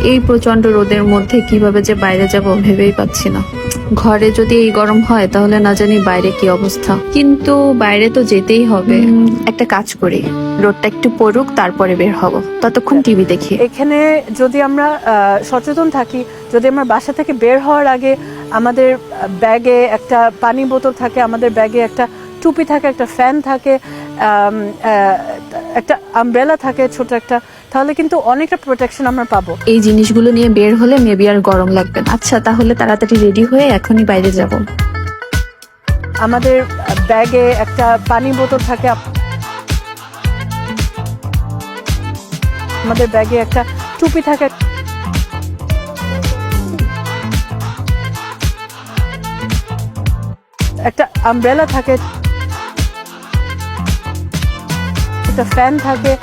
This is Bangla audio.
এই প্রচন্ড রোদের মধ্যে কিভাবে যে বাইরে যাব ভেবেই পাচ্ছি না। ঘরে যদি এই গরম হয় তাহলে না জানি বাইরে কি অবস্থা, কিন্তু বাইরে তো যেতেই হবে। একটা কাজ করি, রোদটা একটু পড়ুক তারপরে বের হব, ততক্ষণ টিভি দেখি। এখানে যদি আমরা সচেতন থাকি, যদি আমরা বাসা থেকে বের হওয়ার আগে আমাদের ব্যাগে একটা পানি বোতল থাকে, আমাদের ব্যাগে একটা টুপি থাকে, একটা ফ্যান থাকে, একটা আমব্রেলা থাকে ছোট একটা, তাহলে কিন্তু অনেকটা প্রোটেকশন আমরা পাবো। এই জিনিসগুলো নিয়ে বের হলে মেবি আর গরম লাগবে না। আচ্ছা, তাহলে তাড়াতাড়ি রেডি হয়ে এখনই বাইরে যাব। আমাদের ব্যাগে একটা পানি বোতল থাকে, আমাদের ব্যাগে একটা টুপি থাকে, একটা আমব্রেলা থাকে, একটা ফ্যান থাকে,